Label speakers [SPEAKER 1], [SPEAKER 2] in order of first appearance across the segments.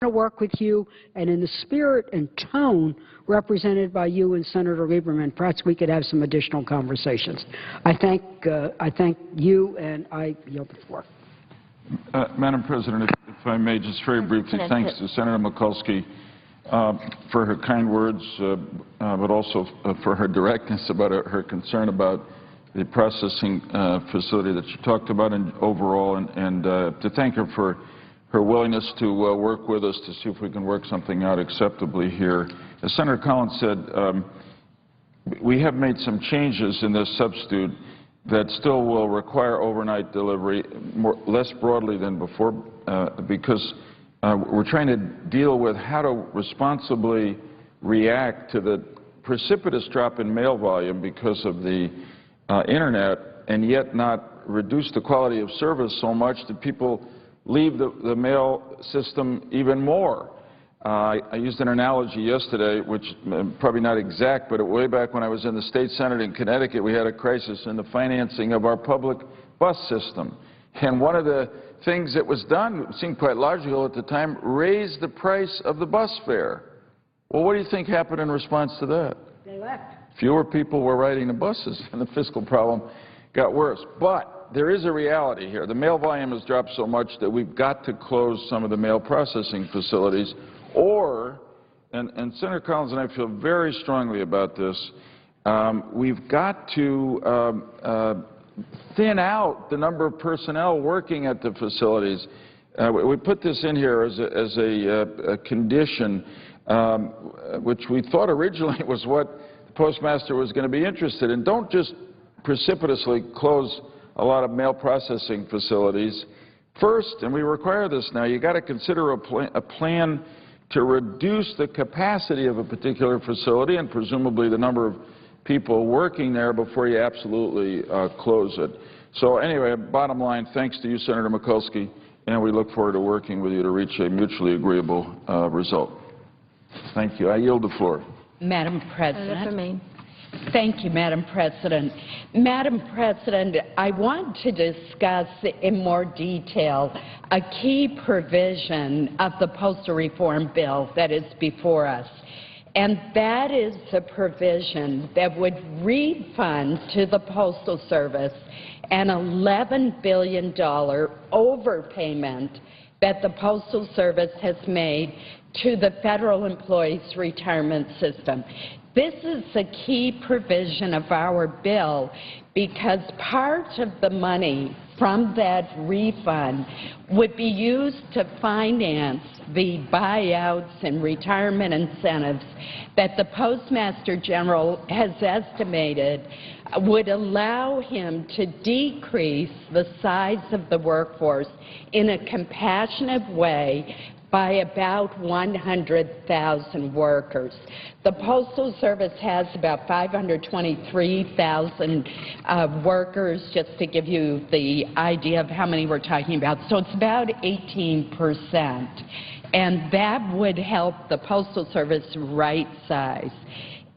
[SPEAKER 1] to work with you, and in the spirit and tone represented by you and Senator Lieberman, perhaps we could have some additional conversations. I thank you, and I yield the floor.
[SPEAKER 2] Madam President, if I may, just very briefly, thanks to Senator Mikulski for her kind words, but also for her directness about her concern about the processing facility that she talked about and overall, and to thank her for her willingness to work with us to see if we can work something out acceptably here. As Senator Collins said, we have made some changes in this substitute that still will require overnight delivery less broadly than before because we're trying to deal with how to responsibly react to the precipitous drop in mail volume because of the Internet, and yet not reduce the quality of service so much that people leave the mail system even more. I used an analogy yesterday, which probably not exact, but way back when I was in the state senate in Connecticut, we had a crisis in the financing of our public bus system. And one of the things that was done, seemed quite logical at the time, raised the price of the bus fare. Well, what do you think happened in response to that?
[SPEAKER 1] They left.
[SPEAKER 2] Fewer people were riding the buses, and the fiscal problem got worse. But there is a reality here. The mail volume has dropped so much that we've got to close some of the mail processing facilities, or, and Senator Collins and I feel very strongly about this, we've got to thin out the number of personnel working at the facilities. We put this in here as a condition, which we thought originally was what the postmaster was going to be interested in. Don't just precipitously close a lot of mail processing facilities. First, and we require this now, you've got to consider a plan to reduce the capacity of a particular facility and presumably the number of people working there before you absolutely close it. So anyway, bottom line, thanks to you, Senator Mikulski, and we look forward to working with you to reach a mutually agreeable result. Thank you. I yield the floor.
[SPEAKER 3] Madam President. Thank you, Madam President. Madam President, I want to discuss in more detail a key provision of the postal reform bill that is before us, and that is the provision that would refund to the Postal Service an $11 billion overpayment that the Postal Service has made to the federal employees' retirement system. This is a key provision of our bill because part of the money from that refund would be used to finance the buyouts and retirement incentives that the Postmaster General has estimated would allow him to decrease the size of the workforce in a compassionate way by about 100,000 workers. The Postal Service has about 523,000 workers, just to give you the idea of how many we're talking about. So it's about 18%. And that would help the Postal Service right size.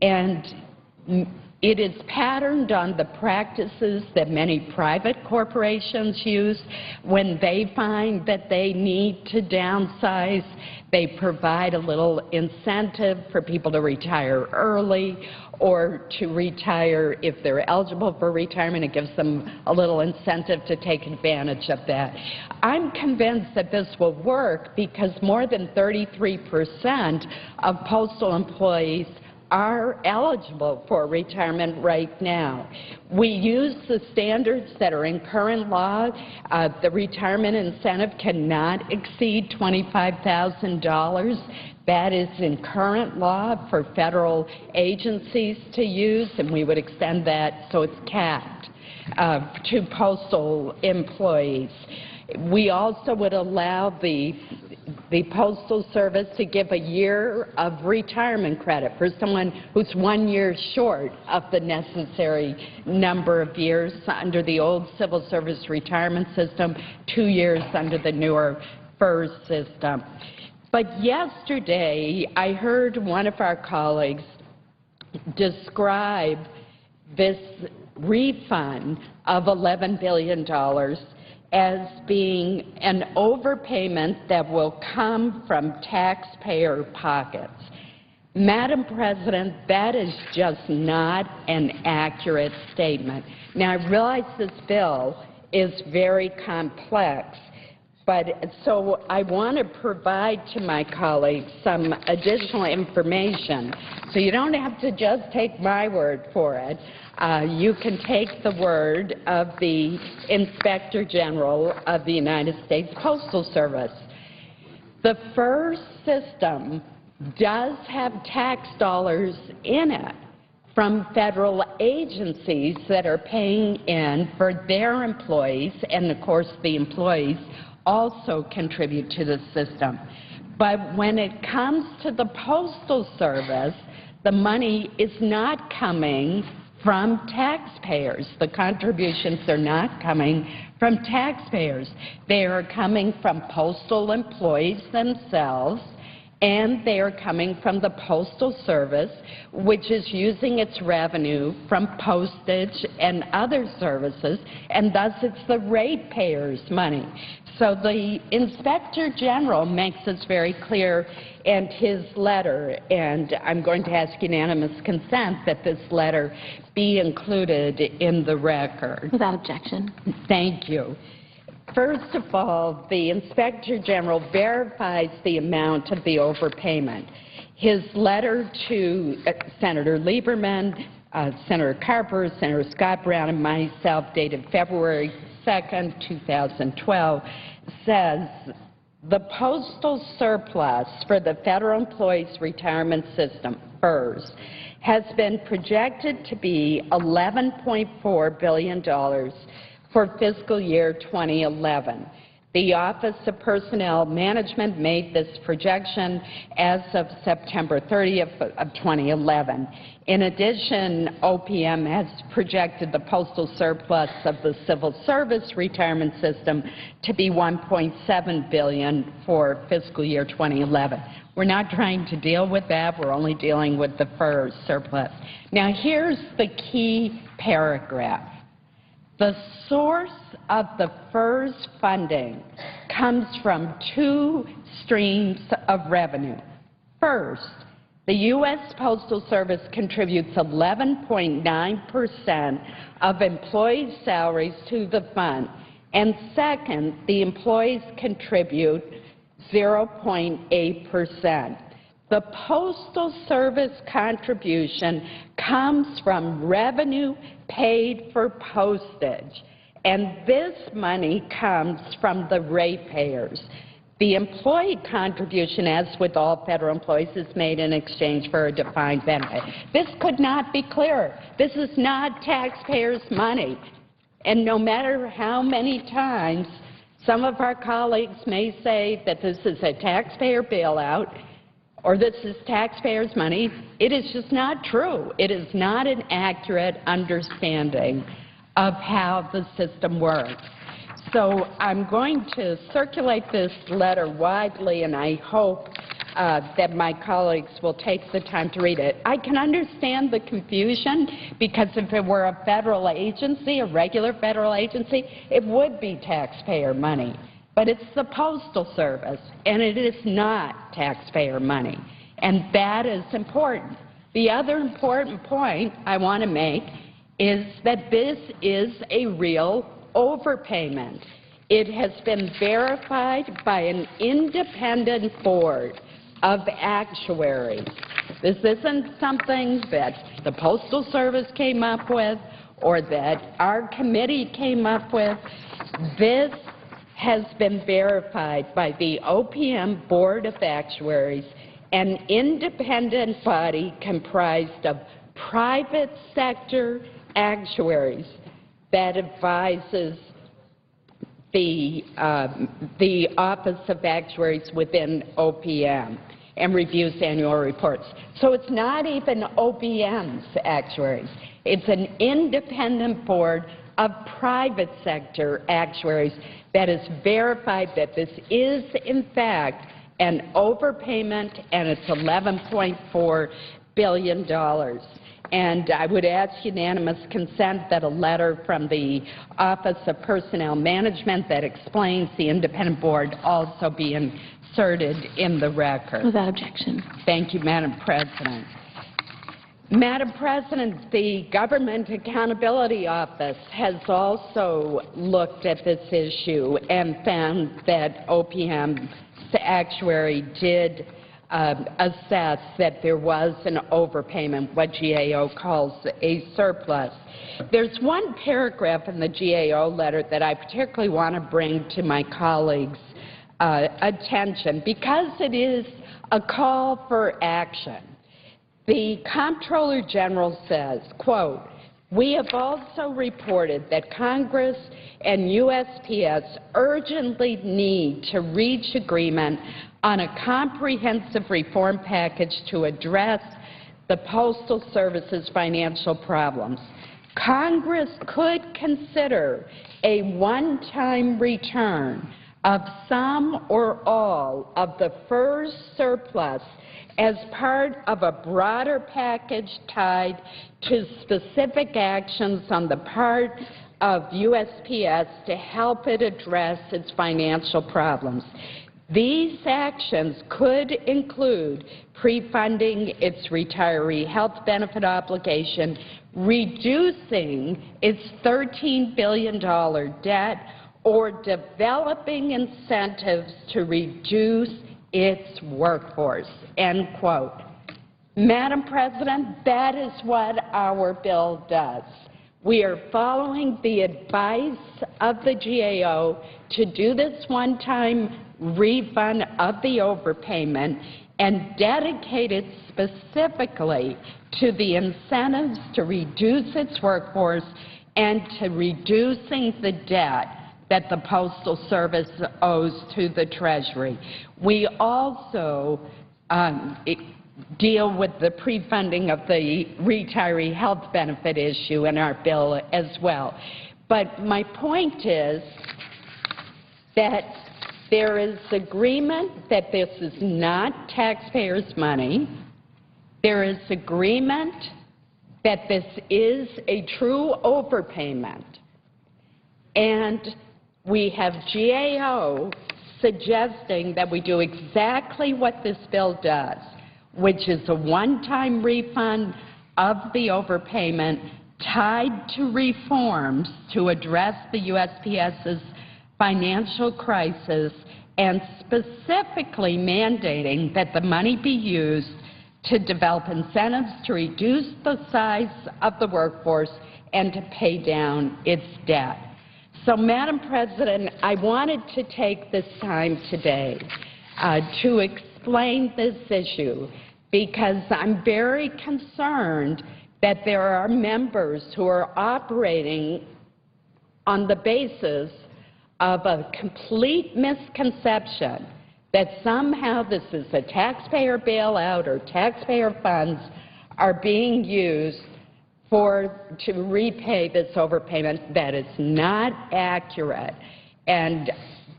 [SPEAKER 3] And it is patterned on the practices that many private corporations use when they find that they need to downsize. They provide a little incentive for people to retire early or to retire if they're eligible for retirement. It gives them a little incentive to take advantage of that. I'm convinced that this will work because more than 33% of postal employees are eligible for retirement right now. We use the standards that are in current law. The retirement incentive cannot exceed $25,000. That is in current law for federal agencies to use, and we would extend that so it's capped to postal employees. We also would allow the Postal Service to give a year of retirement credit for someone who's 1 year short of the necessary number of years under the old civil service retirement system, 2 years under the newer FERS system. But yesterday, I heard one of our colleagues describe this refund of $11 billion as being an overpayment that will come from taxpayer pockets. Madam President, that is just not an accurate statement. Now, I realize this bill is very complex, but so I want to provide to my colleagues some additional information. So you don't have to just take my word for it. You can take the word of the Inspector General of the United States Postal Service. The FERS system does have tax dollars in it from federal agencies that are paying in for their employees, and of course the employees also contribute to the system. But when it comes to the Postal Service, the money is not coming from taxpayers. The contributions are not coming from taxpayers. They are coming from postal employees themselves, and they are coming from the Postal Service, which is using its revenue from postage and other services, and thus it's the ratepayers' money. So the Inspector General makes this very clear in his letter, and I'm going to ask unanimous consent that this letter be included in the record.
[SPEAKER 4] Without objection.
[SPEAKER 3] Thank you. First of all, the Inspector General verifies the amount of the overpayment. His letter to Senator Lieberman, Senator Carper, Senator Scott Brown, and myself, dated February 2nd, 2012, says the postal surplus for the Federal Employees Retirement System, FERS, has been projected to be $11.4 billion for fiscal year 2011. The Office of Personnel Management made this projection as of September 30th of 2011. In addition, OPM has projected the postal surplus of the Civil Service Retirement System to be $1.7 billion for fiscal year 2011. We're not trying to deal with that. We're only dealing with the FERS surplus. Now, here's the key paragraph. The source of the FERS funding comes from two streams of revenue. First, the U.S. Postal Service contributes 11.9% of employees' salaries to the fund. And second, the employees contribute 0.8%. The Postal Service contribution comes from revenue paid for postage, and this money comes from the ratepayers. The employee contribution, as with all federal employees, is made in exchange for a defined benefit. This could not be clearer. This is not taxpayers' money. And no matter how many times some of our colleagues may say that this is a taxpayer bailout or this is taxpayers' money, it is just not true. It is not an accurate understanding of how the system works. So I'm going to circulate this letter widely, and I hope that my colleagues will take the time to read it. I can understand the confusion, because if it were a federal agency, a regular federal agency, it would be taxpayer money. But it's the Postal Service, and it is not taxpayer money, and that is important. The other important point I want to make is that this is a real overpayment. It has been verified by an independent board of actuaries. This isn't something that the Postal Service came up with or that our committee came up with. This has been verified by the OPM Board of Actuaries, an independent body comprised of private sector actuaries that advises the Office of Actuaries within OPM and reviews annual reports. So it's not even OPM's actuaries. It's an independent board of private sector actuaries that has verified that this is, in fact, an overpayment, and it's $11.4 billion. and I would ask unanimous consent that a letter from the Office of Personnel Management that explains the independent board also be inserted in the record.
[SPEAKER 4] Without objection.
[SPEAKER 3] Thank you, Madam President. Madam President, the Government Accountability Office has also looked at this issue and found that OPM's actuary did assess that there was an overpayment, what GAO calls a surplus. There's one paragraph in the GAO letter that I particularly want to bring to my colleagues' attention because it is a call for action. The Comptroller General says, quote, "We have also reported that Congress and USPS urgently need to reach agreement on a comprehensive reform package to address the Postal Service's financial problems. Congress could consider a one-time return of some or all of the FERS surplus as part of a broader package tied to specific actions on the part of USPS to help it address its financial problems. These actions could include pre-funding its retiree health benefit obligation, reducing its $13 billion debt, or developing incentives to reduce its workforce," end quote. Madam President, that is what our bill does. We are following the advice of the GAO to do this one-time refund of the overpayment and dedicate it specifically to the incentives to reduce its workforce and to reducing the debt that the Postal Service owes to the Treasury. We also deal with the pre-funding of the retiree health benefit issue in our bill as well. But my point is that there is agreement that this is not taxpayers' money. There is agreement that this is a true overpayment. And we have GAO suggesting that we do exactly what this bill does, which is a one-time refund of the overpayment tied to reforms to address the USPS's financial crisis and specifically mandating that the money be used to develop incentives to reduce the size of the workforce and to pay down its debt. So, Madam President, I wanted to take this time today to explain this issue because I'm very concerned that there are members who are operating on the basis of a complete misconception that somehow this is a taxpayer bailout or taxpayer funds are being used to repay this overpayment. That is not accurate. And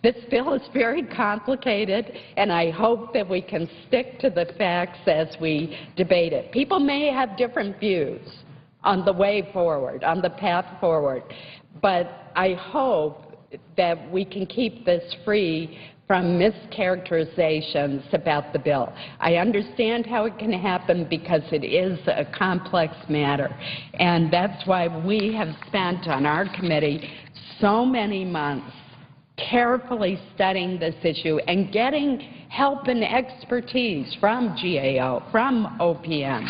[SPEAKER 3] this bill is very complicated, and I hope that we can stick to the facts as we debate it. People may have different views on the way forward, on the path forward, but I hope that we can keep this free from mischaracterizations about the bill. I understand how it can happen because it is a complex matter, and that's why we have spent on our committee so many months carefully studying this issue and getting help and expertise from GAO, from OPM,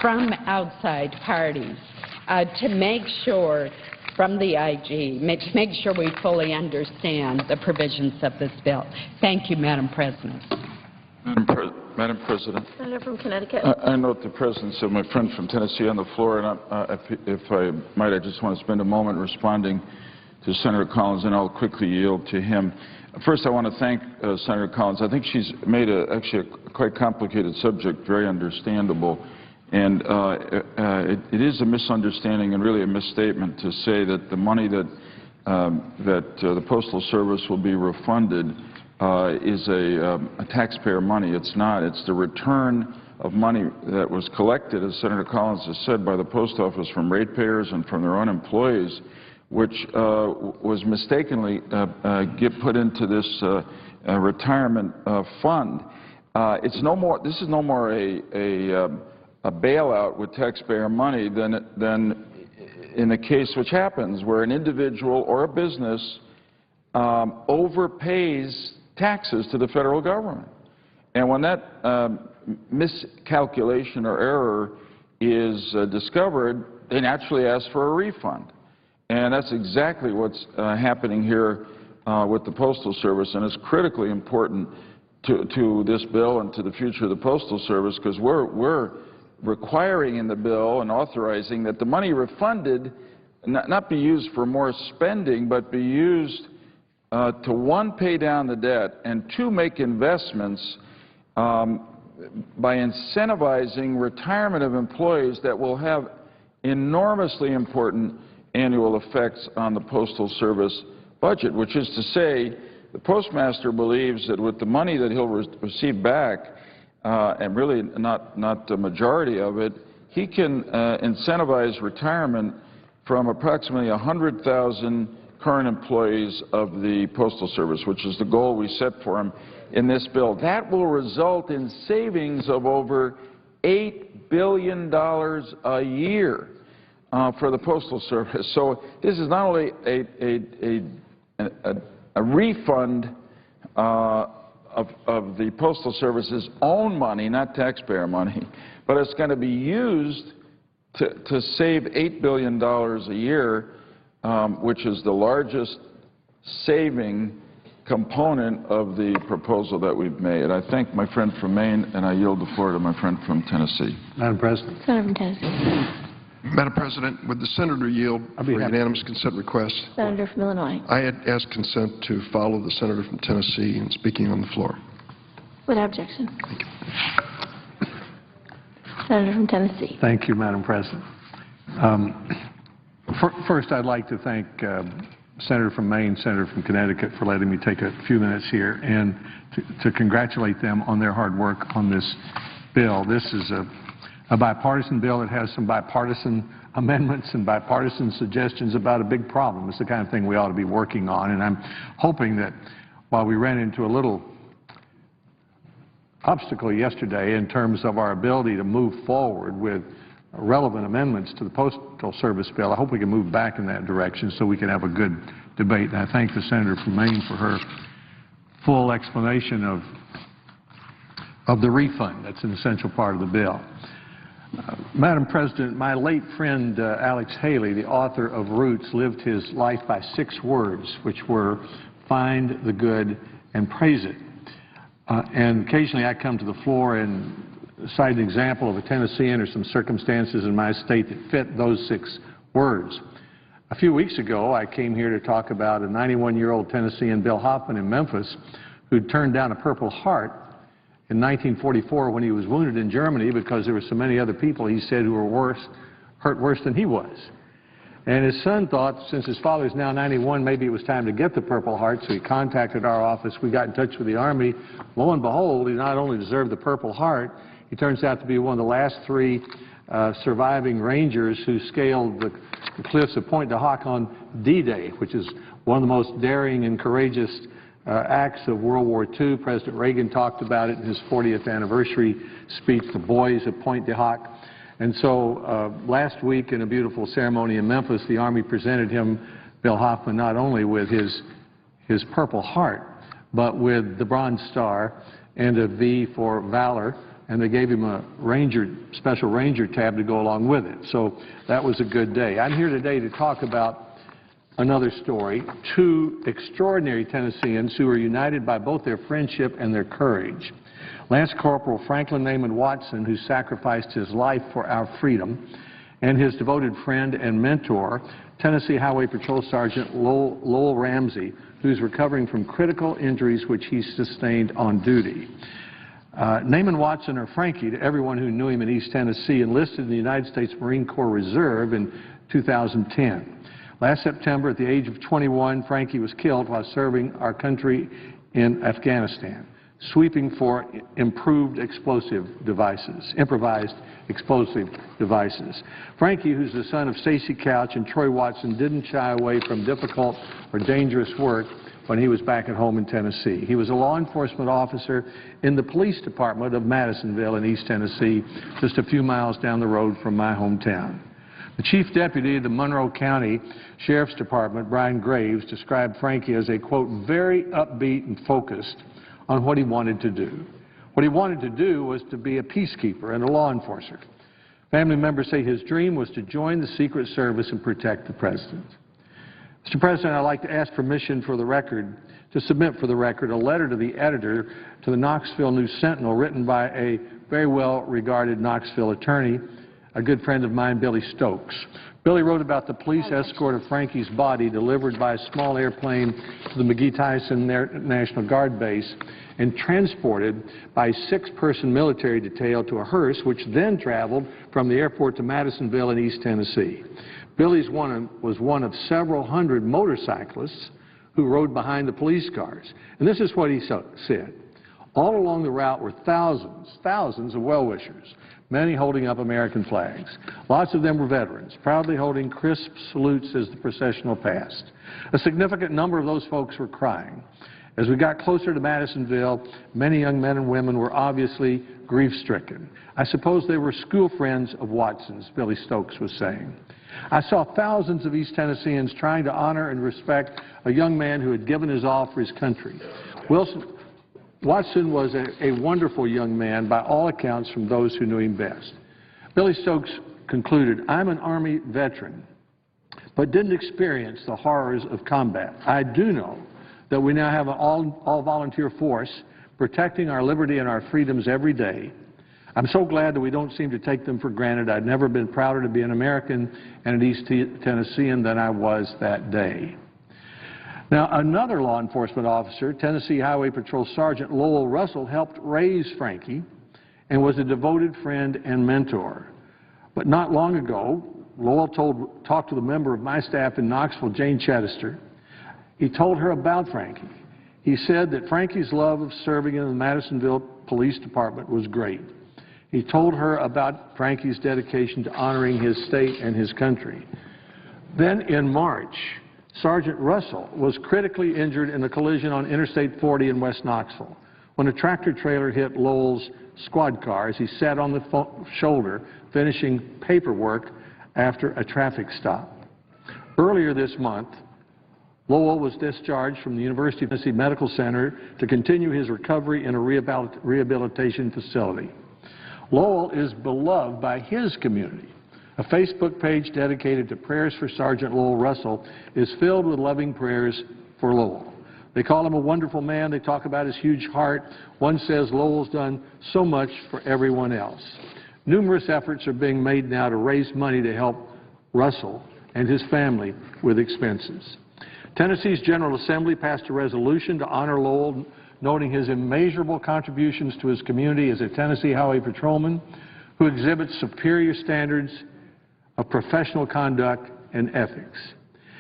[SPEAKER 3] from outside parties to make sure, from the IG, to make sure we fully understand the provisions of this bill. Thank you, Madam President.
[SPEAKER 2] Madam President.
[SPEAKER 4] Senator from Connecticut.
[SPEAKER 2] I note the presence of my friend from Tennessee on the floor, and if I might, I just want to spend a moment responding to Senator Collins, and I'll quickly yield to him. First, I want to thank Senator Collins. I think she's made actually a quite complicated subject very understandable. And it is a misunderstanding and really a misstatement to say that the money that the Postal Service will be refunded is a taxpayer money. It's not. It's the return of money that was collected, as Senator Collins has said, by the post office from ratepayers and from their own employees, which was mistakenly put into this retirement fund. This is no more a bailout with taxpayer money than in a case which happens where an individual or a business overpays taxes to the federal government. And when that miscalculation or error is discovered, they naturally ask for a refund. And that's exactly what's happening here with the Postal Service, and it's critically important to this bill and to the future of the Postal Service, because we're requiring in the bill and authorizing that the money refunded not be used for more spending, but be used to, one, pay down the debt, and two, make investments by incentivizing retirement of employees that will have enormously important annual effects on the Postal Service budget, which is to say the postmaster believes that with the money that he'll receive back, and really not the majority of it, he can incentivize retirement from approximately 100,000 current employees of the Postal Service, which is the goal we set for him in this bill. That will result in savings of over $8 billion a year for the Postal Service. So this is not only a refund of the Postal Service's own money, not taxpayer money, but it's going to be used to save $8 billion a year, which is the largest saving component of the proposal that we've made. I thank my friend from Maine, and I yield the floor to my friend from Tennessee.
[SPEAKER 4] Madam President.
[SPEAKER 5] Senator from Tennessee.
[SPEAKER 6] Madam President, would the senator yield for a unanimous consent request?
[SPEAKER 5] Senator from Illinois.
[SPEAKER 6] I had asked consent to follow the senator from Tennessee in speaking on the floor.
[SPEAKER 5] Without objection.
[SPEAKER 6] Thank you.
[SPEAKER 5] Senator from Tennessee.
[SPEAKER 4] Thank you, Madam President. First, I'd like to thank Senator from Maine, Senator from Connecticut for letting me take a few minutes here and to congratulate them on their hard work on this bill. This is a bipartisan bill that has some bipartisan amendments and bipartisan suggestions about a big problem. It's the kind of thing we ought to be working on, and I'm hoping that while we ran into a little obstacle yesterday in terms of our ability to move forward with relevant amendments to the Postal Service bill, I hope we can move back in that direction so we can have a good debate. And I thank the senator from Maine for her full explanation of the refund. That's an essential part of the bill. Madam President, my late friend Alex Haley, the author of Roots, lived his life by 6 words, which were find the good and praise it. And occasionally I come to the floor and cite an example of a Tennessean or some circumstances in my state that fit those 6 words. A few weeks ago, I came here to talk about a 91-year-old Tennessean, Bill Hoffman, in Memphis, who turned down a Purple Heart in 1944 when he was wounded in Germany because there were so many other people, he said, who were hurt worse than he was. And his son thought, since his father is now 91, maybe it was time to get the Purple Heart, so he contacted our office. We got in touch with the Army. Lo and behold, he not only deserved the Purple Heart, he turns out to be one of the last 3 surviving Rangers who scaled the cliffs of Pointe du Hoc on D-Day, which is one of the most daring and courageous acts of World War II. President Reagan talked about it in his 40th anniversary speech, The Boys of Pointe du Hoc. And so last week in a beautiful ceremony in Memphis, the Army presented him, Bill Hoffman, not only with his Purple Heart, but with the Bronze Star and a V for Valor, and they gave him a special Ranger tab to go along with it. So that was a good day. I'm here today to talk about another story, 2 extraordinary Tennesseans who are united by both their friendship and their courage. Lance Corporal Franklin Naaman Watson, who sacrificed his life for our freedom, and his devoted friend and mentor, Tennessee Highway Patrol Sergeant Lowell Ramsey, who's recovering from critical injuries which he sustained on duty. Naaman Watson, or Frankie, to everyone who knew him in East Tennessee, enlisted in the United States Marine Corps Reserve in 2010. Last September, at the age of 21, Frankie was killed while serving our country in Afghanistan. sweeping for improvised explosive devices. Frankie, who's the son of Stacy Couch and Troy Watson, didn't shy away from difficult or dangerous work when he was back at home in Tennessee. He was a law enforcement officer in the police department of Madisonville in East Tennessee, just a few miles down the road from my hometown. The chief deputy of the Monroe County Sheriff's Department, Brian Graves, described Frankie as a, quote, very upbeat and focused on what he wanted to do. What he wanted to do was to be a peacekeeper and a law enforcer. Family members say his dream was to join the Secret Service and protect the president. Mr. President, I'd like to ask permission for the record to submit for the record a letter to the editor to the Knoxville News-Sentinel written by a very well-regarded Knoxville attorney, a good friend of mine, Billy Stokes. Billy wrote about the police escort of Frankie's body delivered by a small airplane to the McGee-Tyson National Guard base and transported by a 6-person military detail to a hearse, which then traveled from the airport to Madisonville in East Tennessee. Billy's was one of several hundred motorcyclists who rode behind the police cars. And this is what he said. All along the route were thousands of well-wishers, many holding up American flags. Lots of them were veterans, proudly holding crisp salutes as the processional passed. A significant number of those folks were crying. As we got closer to Madisonville, many young men and women were obviously grief-stricken. I suppose they were school friends of Watson's, Billy Stokes was saying. I saw thousands of East Tennesseans trying to honor and respect a young man who had given his all for his country. Watson was a wonderful young man by all accounts from those who knew him best. Billy Stokes concluded, I'm an Army veteran, but didn't experience the horrors of combat. I do know that we now have an all-volunteer force protecting our liberty and our freedoms every day. I'm so glad that we don't seem to take them for granted. I'd never been prouder to be an American and an East Tennessean than I was that day. Now, another law enforcement officer, Tennessee Highway Patrol Sergeant Lowell Russell, helped raise Frankie and was a devoted friend and mentor. But not long ago, Lowell talked to the member of my staff in Knoxville, Jane Chedister. He told her about Frankie. He said that Frankie's love of serving in the Madisonville Police Department was great. He told her about Frankie's dedication to honoring his state and his country. Then in March, Sergeant Russell was critically injured in a collision on Interstate 40 in West Knoxville when a tractor-trailer hit Lowell's squad car as he sat on the shoulder finishing paperwork after a traffic stop. Earlier this month, Lowell was discharged from the University of Tennessee Medical Center to continue his recovery in a rehabilitation facility. Lowell is beloved by his community. A Facebook page dedicated to prayers for Sergeant Lowell Russell is filled with loving prayers for Lowell. They call him a wonderful man. They talk about his huge heart. One says Lowell's done so much for everyone else. Numerous efforts are being made now to raise money to help Russell and his family with expenses. Tennessee's General Assembly passed a resolution to honor Lowell, noting his immeasurable contributions to his community as a Tennessee Highway Patrolman who exhibits superior standards of professional conduct and ethics,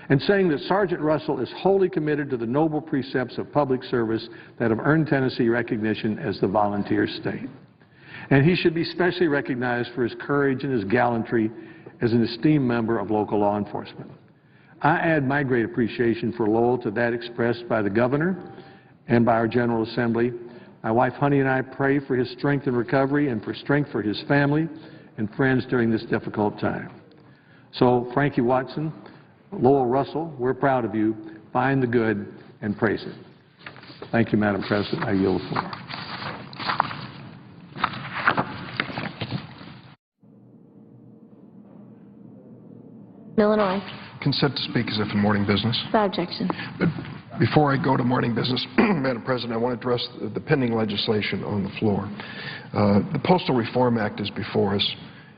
[SPEAKER 4] and saying that Sergeant Russell is wholly committed to the noble precepts of public service that have earned Tennessee recognition as the volunteer state. And he should be specially recognized for his courage and his gallantry as an esteemed member of local law enforcement. I add my great appreciation for Lowell to that expressed by the governor and by our General Assembly. My wife, Honey, and I pray for his strength and recovery and for strength for his family and friends during this difficult time. So, Frankie Watson, Lowell Russell, we're proud of you. Find the good and praise it. Thank you, Madam President. I yield the floor.
[SPEAKER 5] Illinois.
[SPEAKER 6] Consent to speak as if in morning business.
[SPEAKER 5] Without objection.
[SPEAKER 6] But before I go to morning business, Madam President, I want to address the pending legislation on the floor. The Postal Reform Act is before us,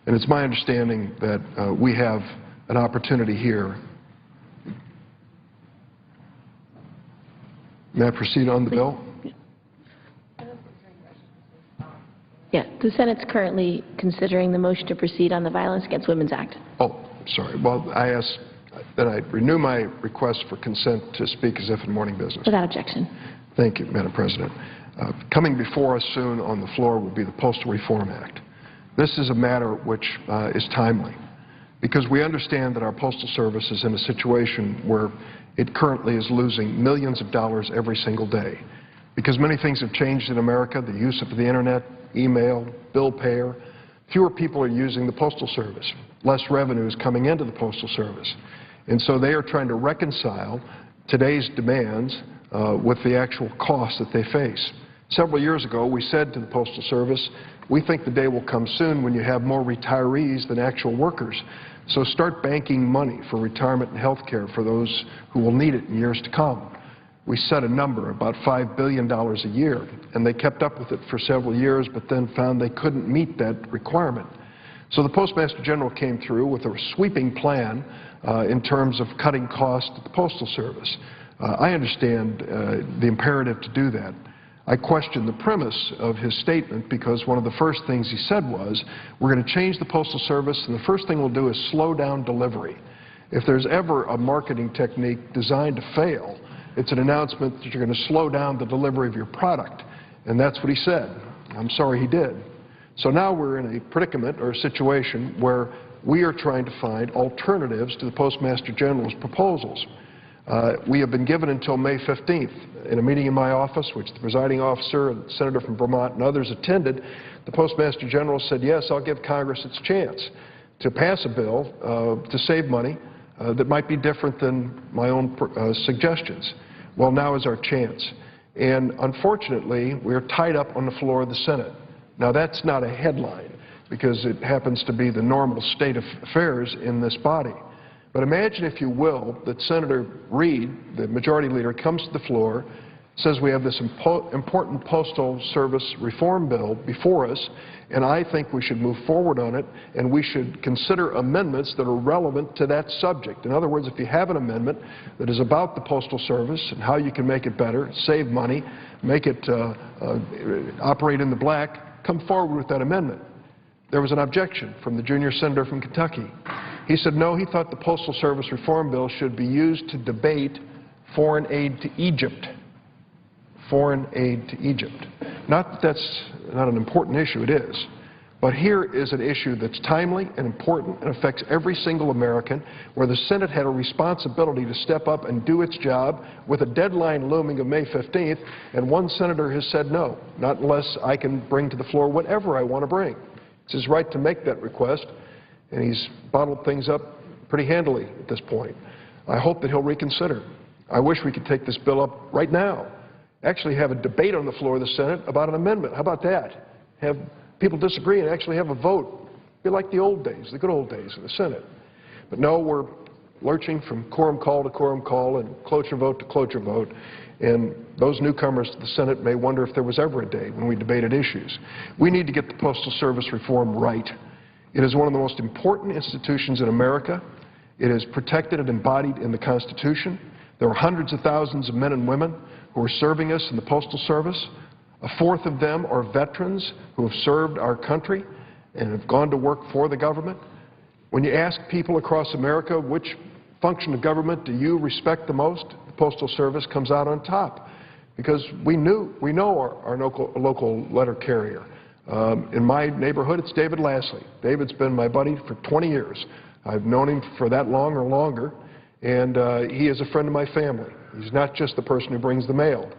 [SPEAKER 6] and it's my understanding that we have an opportunity here. May I proceed on the bill?
[SPEAKER 5] Yeah, the Senate's currently considering the motion to proceed on the Violence Against Women's Act.
[SPEAKER 6] Oh, sorry. Well, I ask that I renew my request for consent to speak as if in morning business.
[SPEAKER 5] Without objection.
[SPEAKER 6] Thank you, Madam President. Coming before us soon on the floor will be the Postal Reform Act. This is a matter which is timely because we understand that our Postal Service is in a situation where it currently is losing millions of dollars every single day. Because many things have changed in America, the use of the Internet, email, bill payer, fewer people are using the Postal Service. Less revenue is coming into the Postal Service. And so they are trying to reconcile today's demands with the actual costs that they face. Several years ago, we said to the Postal Service, we think the day will come soon when you have more retirees than actual workers. So start banking money for retirement and health care for those who will need it in years to come. We set a number, about $5 billion a year, and they kept up with it for several years, but then found they couldn't meet that requirement. So the Postmaster General came through with a sweeping plan in terms of cutting costs at the Postal Service. I understand the imperative to do that. I question the premise of his statement because one of the first things he said was, we're going to change the Postal Service, and the first thing we'll do is slow down delivery. If there's ever a marketing technique designed to fail, it's an announcement that you're going to slow down the delivery of your product. And that's what he said. I'm sorry he did. So now we're in a predicament or a situation where we are trying to find alternatives to the Postmaster General's proposals. We have been given until May 15th. In a meeting in my office, which the presiding officer and the senator from Vermont and others attended, the Postmaster General said, yes, I'll give Congress its chance to pass a bill to save money that might be different than my own suggestions. Well, now is our chance. And unfortunately, we're tied up on the floor of the Senate. Now, that's not a headline because it happens to be the normal state of affairs in this body. But imagine, if you will, that Senator Reid, the majority leader, comes to the floor, says we have this important Postal Service reform bill before us, and I think we should move forward on it, and we should consider amendments that are relevant to that subject. In other words, if you have an amendment that is about the Postal Service and how you can make it better, save money, make it operate in the black, come forward with that amendment. There was an objection from the junior senator from Kentucky. He said no, he thought the Postal Service reform bill should be used to debate foreign aid to Egypt. Foreign aid to Egypt. Not that that's not an important issue, it is. But here is an issue that's timely and important and affects every single American, where the Senate had a responsibility to step up and do its job with a deadline looming of May 15th, and one senator has said no, not unless I can bring to the floor whatever I want to bring. It's his right to make that request, and he's bottled things up pretty handily at this point. I hope that he'll reconsider. I wish we could take this bill up right now, actually have a debate on the floor of the Senate about an amendment. How about that? Have people disagree and actually have a vote. Be like the old days, the good old days in the Senate. But no, we're lurching from quorum call to quorum call and cloture vote to cloture vote. And those newcomers to the Senate may wonder if there was ever a day when we debated issues. We need to get the Postal Service reform right. It is one of the most important institutions in America. It is protected and embodied in the Constitution. There are hundreds of thousands of men and women who are serving us in the Postal Service. A fourth of them are veterans who have served our country and have gone to work for the government. When you ask people across America which function of government do you respect the most, the Postal Service comes out on top, because we know our local letter carrier. In my neighborhood, it's David Lassley. David's been my buddy for 20 years. I've known him for that long or longer, and he is a friend of my family. He's not just the person who brings the mail.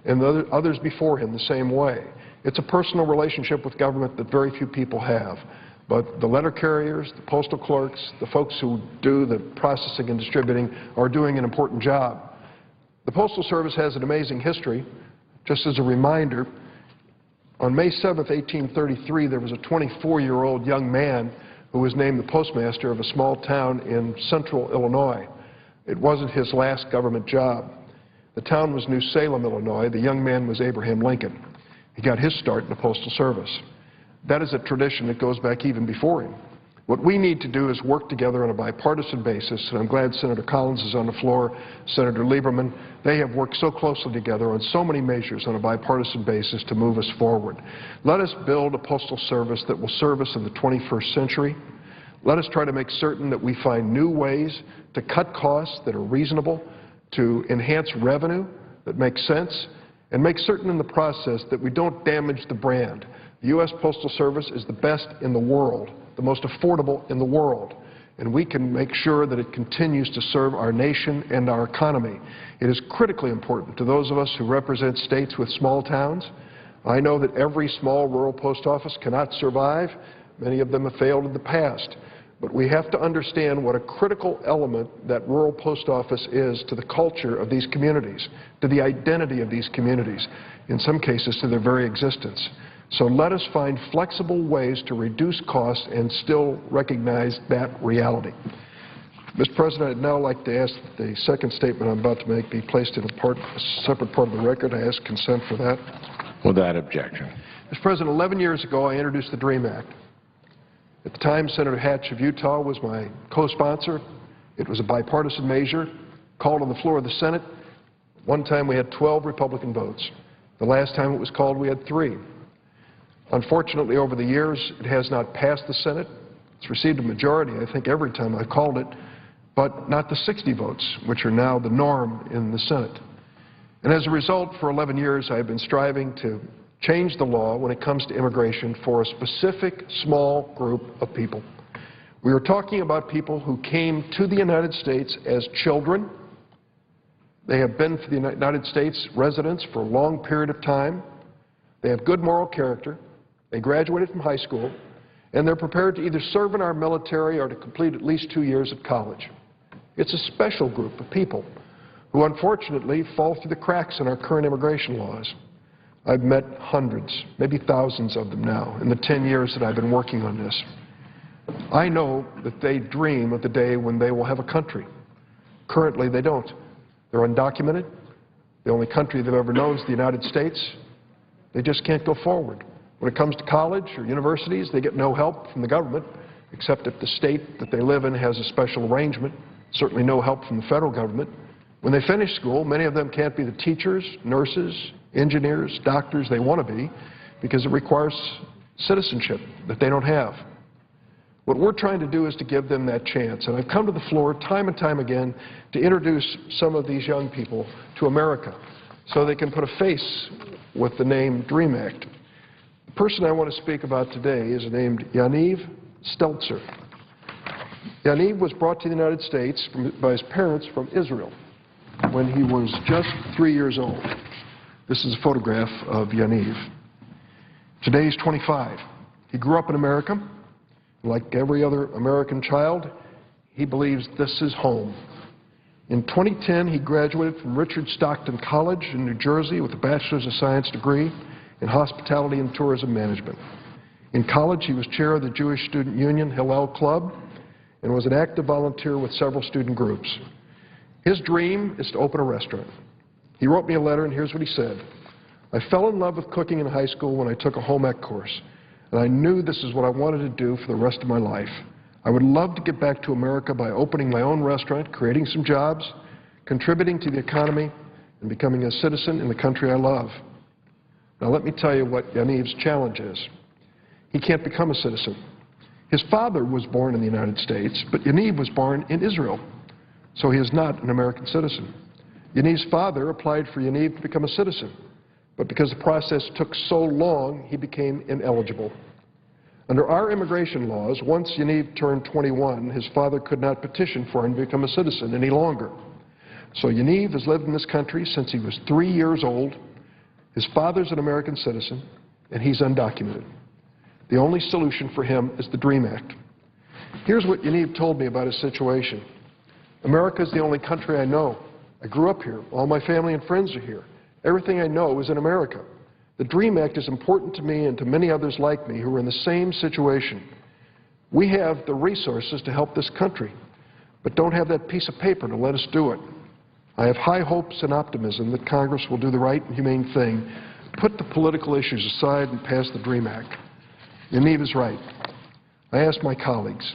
[SPEAKER 6] And the others before him the same way. It's a personal relationship with government that very few people have. But the letter carriers, the postal clerks, the folks who do the processing and distributing are doing an important job. The Postal Service has an amazing history. Just as a reminder, on May 7th, 1833, there was a 24-year-old young man who was named the postmaster of a small town in central Illinois. It wasn't his last government job. The town was New Salem, Illinois. The young man was Abraham Lincoln. He got his start in the Postal Service. That is a tradition that goes back even before him. What we need to do is work together on a bipartisan basis, and I'm glad Senator Collins is on the floor, Senator Lieberman. They have worked so closely together on so many measures on a bipartisan basis to move us forward. Let us build a Postal Service that will serve us in the 21st century. Let us try to make certain that we find new ways to cut costs that are reasonable, to enhance revenue that makes sense, and make certain in the process that we don't damage the brand. The U.S. Postal Service is the best in the world, the most affordable in the world, and we can make sure that it continues to serve our nation and our economy. It is critically important to those of us who represent states with small towns. I know that every small rural post office cannot survive. Many of them have failed in the past. But we have to understand what a critical element that rural post office is to the culture of these communities, to the identity of these communities, in some cases to their very existence. So let us find flexible ways to reduce costs and still recognize that reality. Mr. President, I'd now like to ask that the second statement I'm about to make be placed in a separate part of the record. I ask consent for that.
[SPEAKER 7] Without objection.
[SPEAKER 6] Mr. President, 11 years ago I introduced the DREAM Act. At the time, Senator Hatch of Utah was my co-sponsor. It was a bipartisan measure, called on the floor of the Senate. One time we had 12 Republican votes. The last time it was called, we had 3. Unfortunately, over the years, it has not passed the Senate. It's received a majority, I think, every time I've called it, but not the 60 votes, which are now the norm in the Senate. And as a result, for 11 years, I've been striving to change the law when it comes to immigration for a specific small group of people. We are talking about people who came to the United States as children. They have been for the United States residents for a long period of time. They have good moral character. They graduated from high school, and they're prepared to either serve in our military or to complete at least 2 years of college. It's a special group of people who unfortunately fall through the cracks in our current immigration laws. I've met hundreds, maybe thousands of them now in the 10 years that I've been working on this. I know that they dream of the day when they will have a country. Currently, they don't. They're undocumented. The only country they've ever known is the United States. They just can't go forward. When it comes to college or universities, they get no help from the government, except if the state that they live in has a special arrangement, certainly no help from the federal government. When they finish school, many of them can't be the teachers, nurses, engineers, doctors they want to be because it requires citizenship that they don't have. What we're trying to do is to give them that chance. And I've come to the floor time and time again to introduce some of these young people to America so they can put a face with the name DREAM Act. The person I want to speak about today is named Yaniv Steltzer. Yaniv was brought to the United States by his parents from Israel when he was just 3 years old. This is a photograph of Yaniv. Today he's 25. He grew up in America. Like every other American child, he believes this is home. In 2010, he graduated from Richard Stockton College in New Jersey with a Bachelor's of Science degree in Hospitality and Tourism Management. In college, he was chair of the Jewish Student Union Hillel Club and was an active volunteer with several student groups. His dream is to open a restaurant. He wrote me a letter, and here's what he said. I fell in love with cooking in high school when I took a home ec course, and I knew this is what I wanted to do for the rest of my life. I would love to get back to America by opening my own restaurant, creating some jobs, contributing to the economy, and becoming a citizen in the country I love. Now let me tell you what Yaniv's challenge is. He can't become a citizen. His father was born in the United States, but Yaniv was born in Israel, so he is not an American citizen. Yaniv's father applied for Yaniv to become a citizen, but because the process took so long, he became ineligible. Under our immigration laws, once Yaniv turned 21, his father could not petition for him to become a citizen any longer. So Yaniv has lived in this country since he was 3 years old. His father's an American citizen, and he's undocumented. The only solution for him is the DREAM Act. Here's what Yaniv told me about his situation. America is the only country I know. I grew up here. All my family and friends are here. Everything I know is in America. The DREAM Act is important to me and to many others like me who are in the same situation. We have the resources to help this country, but don't have that piece of paper to let us do it. I have high hopes and optimism that Congress will do the right and humane thing, put the political issues aside and pass the DREAM Act. Yaniv is right. I asked my colleagues,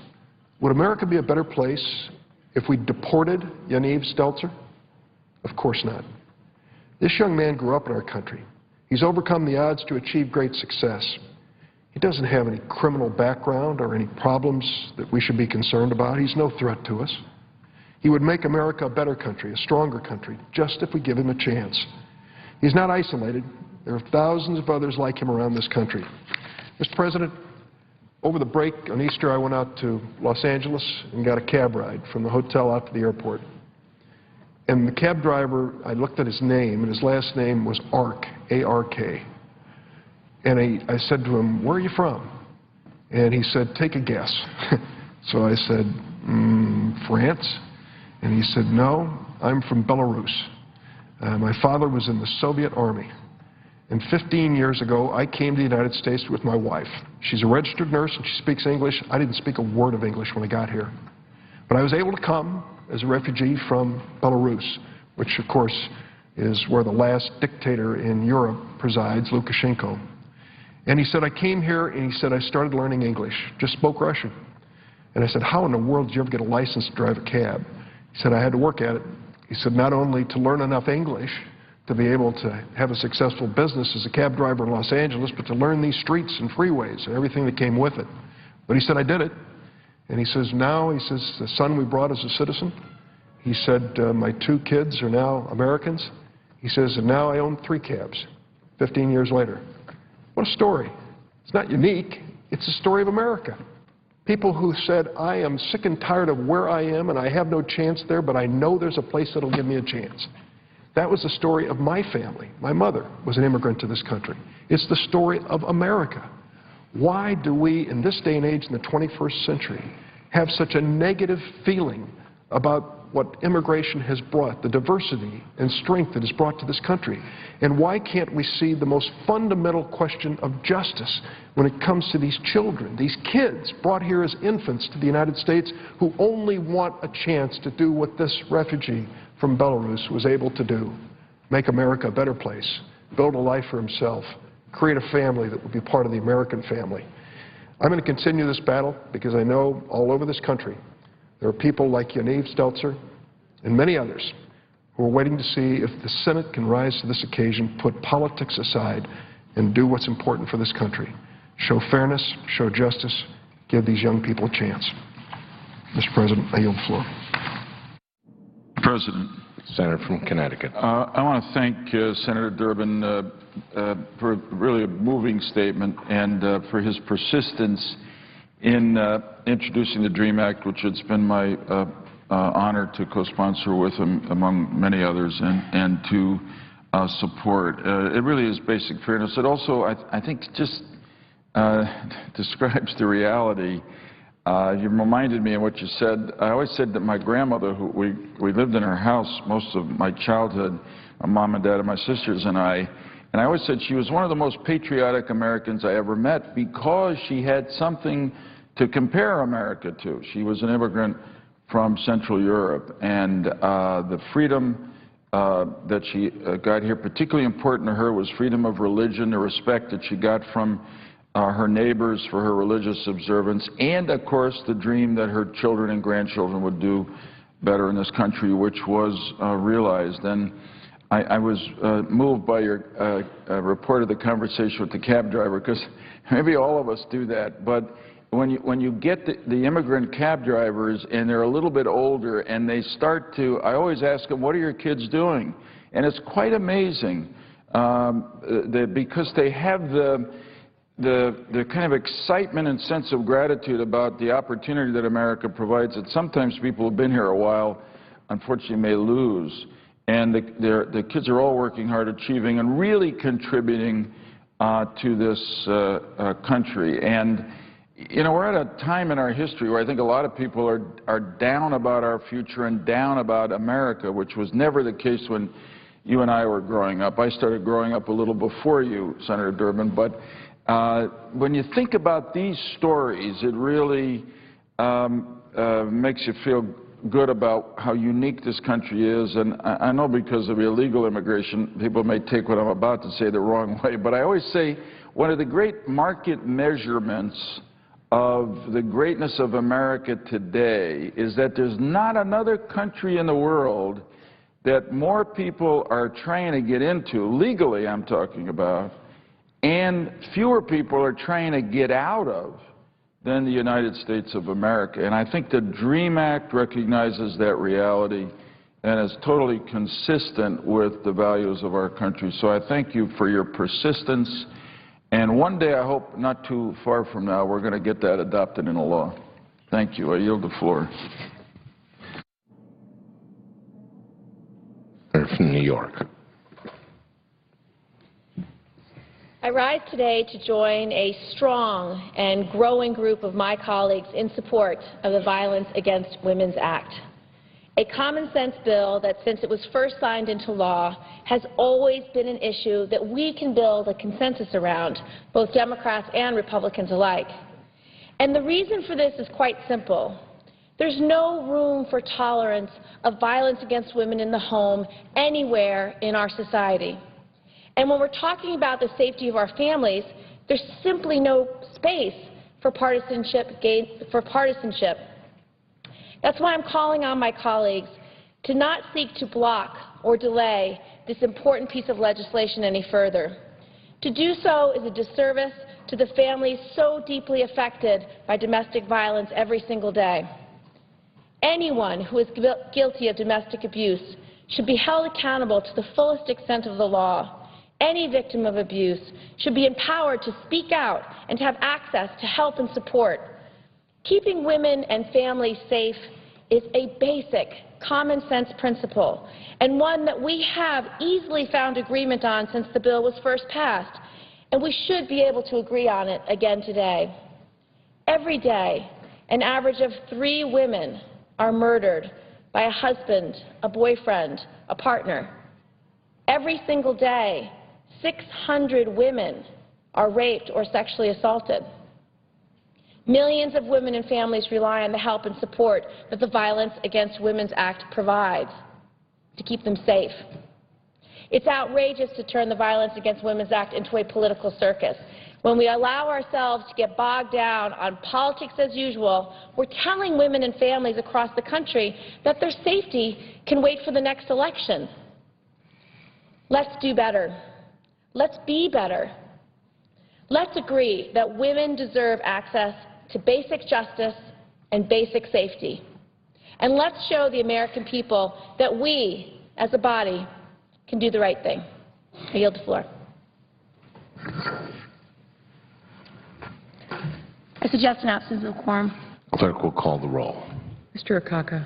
[SPEAKER 6] would America be a better place if we deported Yaniv Steltzer? Of course not. This young man grew up in our country. He's overcome the odds to achieve great success. He doesn't have any criminal background or any problems that we should be concerned about. He's no threat to us. He would make America a better country, a stronger country, just if we give him a chance. He's not isolated. There are thousands of others like him around this country. Mr. President, over the break on Easter, I went out to Los Angeles and got a cab ride from the hotel out to the airport. And the cab driver, I looked at his name, and his last name was Ark, A-R-K. And I said to him, "Where are you from?" And he said, "Take a guess." So I said, "France?" And he said, "No, I'm from Belarus. My father was in the Soviet Army. And 15 years ago, I came to the United States with my wife. She's a registered nurse and she speaks English. I didn't speak a word of English when I got here. But I was able to come as a refugee from Belarus, which, of course, is where the last dictator in Europe presides, Lukashenko. And he said, I came here, and he said, I started learning English, just spoke Russian. And I said, how in the world did you ever get a license to drive a cab? He said, I had to work at it. He said, not only to learn enough English to be able to have a successful business as a cab driver in Los Angeles, but to learn these streets and freeways and everything that came with it. But he said, I did it. And he says, now, he says, the son we brought as a citizen, he said, my 2 kids are now Americans. He says, and now I own 3 cabs, 15 years later. What a story. It's not unique. It's the story of America. People who said, I am sick and tired of where I am and I have no chance there, but I know there's a place that'll give me a chance. That was the story of my family. My mother was an immigrant to this country. It's the story of America. Why do we, in this day and age, in the 21st century, have such a negative feeling about what immigration has brought, the diversity and strength it has brought to this country? And why can't we see the most fundamental question of justice when it comes to these children, these kids brought here as infants to the United States who only want a chance to do what this refugee from Belarus was able to do, make America a better place, build a life for himself, create a family that would be part of the American family. I'm going to continue this battle because I know all over this country there are people like Yaniv Stelzer and many others who are waiting to see if the Senate can rise to this occasion, put politics aside, and do what's important for this country. Show fairness, show justice, give these young people a chance. Mr. President, I yield the floor.
[SPEAKER 2] President.
[SPEAKER 7] Senator from Connecticut.
[SPEAKER 2] I want to thank Senator Durbin for really a moving statement and for his persistence in introducing the DREAM Act, which it's been my honor to co-sponsor with him, among many others, and to support. It really is basic fairness. It also, I think, just describes the reality. You reminded me of what you said. I always said that my grandmother, who we lived in her house most of my childhood, my mom and dad and my sisters and I always said she was one of the most patriotic Americans I ever met because she had something to compare America to. She was an immigrant from Central Europe, and the freedom that she got here, particularly important to her, was freedom of religion, the respect that she got from her neighbors for her religious observance, and, of course, the dream that her children and grandchildren would do better in this country, which was realized. And I was moved by your report of the conversation with the cab driver, because maybe all of us do that. But when you get the immigrant cab drivers and they're a little bit older and they start to, I always ask them, what are your kids doing? And it's quite amazing because they have the kind of excitement and sense of gratitude about the opportunity that America provides that sometimes people who've been here a while unfortunately may lose. And the kids are all working hard, achieving, and really contributing to this country. And, you know, we're at a time in our history where I think a lot of people are down about our future and down about America, which was never the case when you and I were growing up. I started growing up a little before you, Senator Durbin, but when you think about these stories, it really makes you feel good about how unique this country is. And I know because of illegal immigration, people may take what I'm about to say the wrong way, but I always say one of the great market measurements of the greatness of America today is that there's not another country in the world that more people are trying to get into, legally I'm talking about, and fewer people are trying to get out of than the United States of America. And I think the DREAM Act recognizes that reality, and is totally consistent with the values of our country. So I thank you for your persistence, and one day, I hope not too far from now, we're going to get that adopted into law. Thank you. I yield the floor.
[SPEAKER 7] From New York.
[SPEAKER 5] I rise today to join a strong and growing group of my colleagues in support of the Violence Against Women's Act, a common-sense bill that, since it was first signed into law, has always been an issue that we can build a consensus around, both Democrats and Republicans alike. And the reason for this is quite simple. There's no room for tolerance of violence against women in the home anywhere in our society. And when we're talking about the safety of our families, there's simply no space for partisanship. That's why I'm calling on my colleagues to not seek to block or delay this important piece of legislation any further. To do so is a disservice to the families so deeply affected by domestic violence every single day. Anyone who is guilty of domestic abuse should be held accountable to the fullest extent of the law. Any victim of abuse should be empowered to speak out and to have access to help and support. Keeping women and families safe is a basic common-sense principle, and one that we have easily found agreement on since the bill was first passed, and we should be able to agree on it again today. Every day, an average of 3 women are murdered by a husband, a boyfriend, a partner. Every single day, 600 women are raped or sexually assaulted. Millions of women and families rely on the help and support that the Violence Against Women's Act provides to keep them safe. It's outrageous to turn the Violence Against Women's Act into a political circus. When we allow ourselves to get bogged down on politics as usual, we're telling women and families across the country that their safety can wait for the next election. Let's do better. Let's be better. Let's agree that women deserve access to basic justice and basic safety. And let's show the American people that we, as a body, can do the right thing. I yield the floor. I suggest an absence of quorum.
[SPEAKER 7] Clerk will call the roll.
[SPEAKER 8] Mr. Akaka.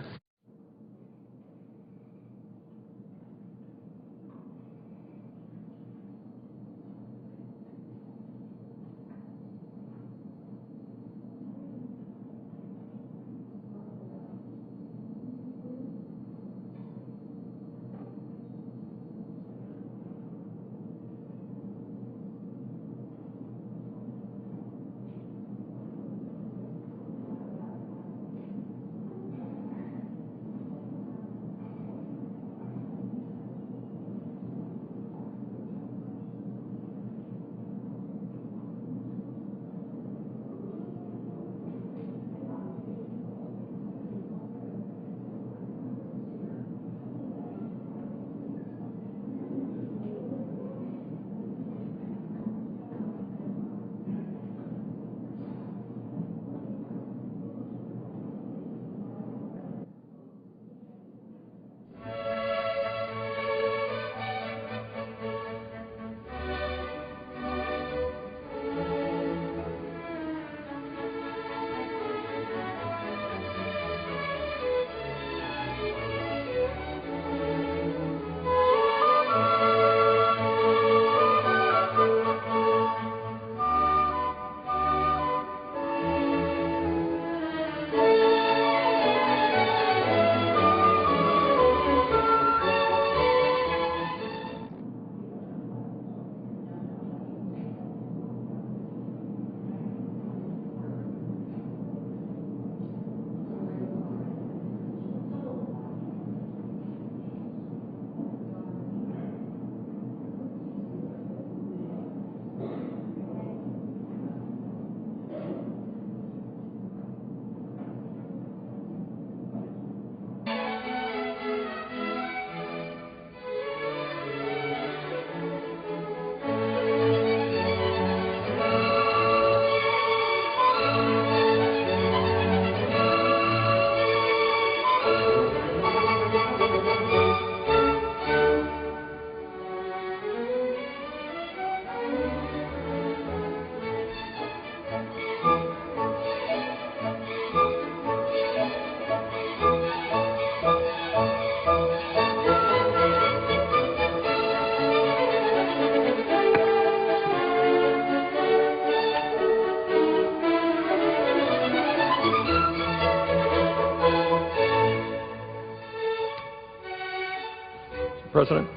[SPEAKER 8] President.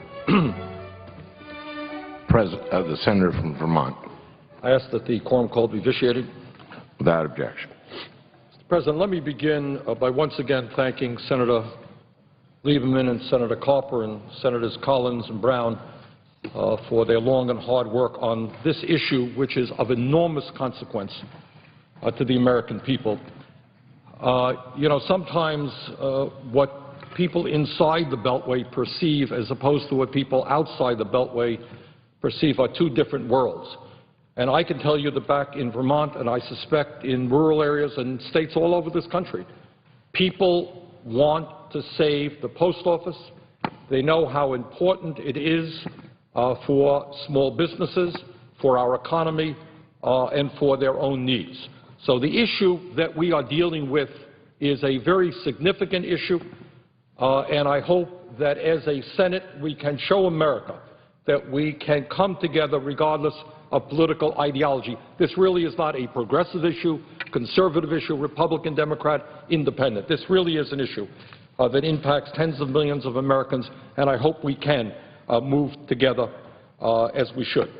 [SPEAKER 7] The senator from Vermont.
[SPEAKER 8] I ask that the quorum called be vitiated.
[SPEAKER 7] Without objection.
[SPEAKER 8] Mr. President, let me begin by once again thanking Senator Lieberman and Senator Carper and Senators Collins and Brown for their long and hard work on this issue, which is of enormous consequence to the American people. You know, sometimes what people inside the Beltway perceive as opposed to what people outside the Beltway perceive are two different worlds. And I can tell you that back in Vermont, and I suspect in rural areas and states all over this country, people want to save the post office. They know how important it is for small businesses, for our economy, and for their own needs. So the issue that we are dealing with is a very significant issue, and I hope that as a Senate we can show America that we can come together regardless of political ideology. This really is not a progressive issue, conservative issue, Republican, Democrat, independent. This really is an issue that impacts tens of millions of Americans, and I hope we can move together as we should.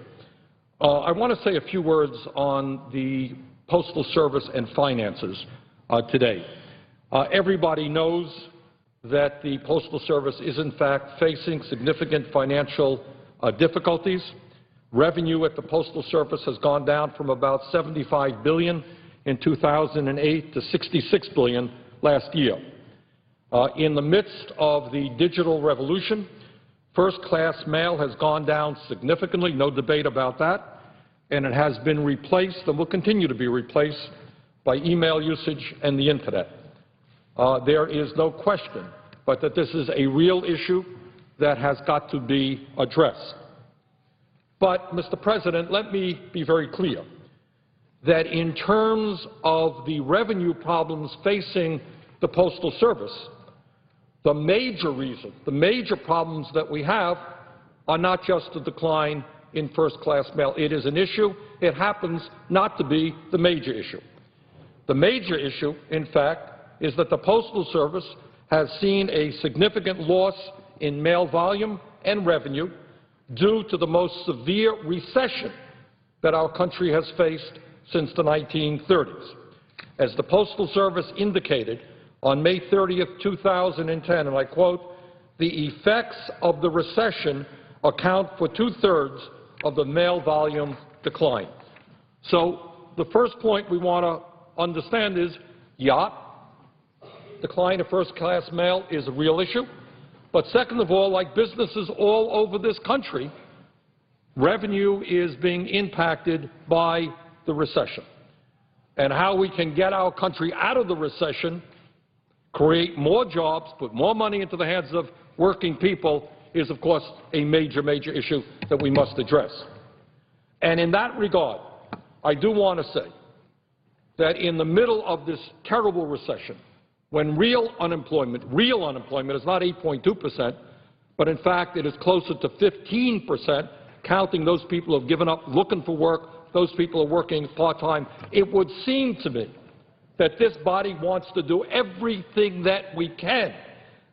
[SPEAKER 8] I want to say a few words on the Postal Service and finances today. Everybody knows that the Postal Service is in fact facing significant financial difficulties. Revenue at the Postal Service has gone down from about $75 billion in 2008 to $66 billion last year. In the midst of the digital revolution, first-class mail has gone down significantly, no debate about that, and it has been replaced and will continue to be replaced by email usage and the Internet. There is no question but that this is a real issue that has got to be addressed. But, Mr. President, let me be very clear that in terms of the revenue problems facing the Postal Service, the major reason, the major problems that we have are not just a decline in first-class mail. It is an issue. It happens not to be the major issue. The major issue, in fact, is that the Postal Service has seen a significant loss in mail volume and revenue due to the most severe recession that our country has faced since the 1930s. As the Postal Service indicated on May 30th, 2010, and I quote, "The effects of the recession account for two-thirds of the mail volume decline." So the first point we want to understand is, yeah, decline of first-class mail is a real issue. But second of all, like businesses all over this country, revenue is being impacted by the recession. And how we can get our country out of the recession, create more jobs, put more money into the hands of working people is, of course, a major, major issue that we must address. And in that regard, I do want to say that in the middle of this terrible recession, when real unemployment is not 8.2%, but in fact it is closer to 15%, counting those people who have given up looking for work, those people who are working part-time, it would seem to me that this body wants to do everything that we can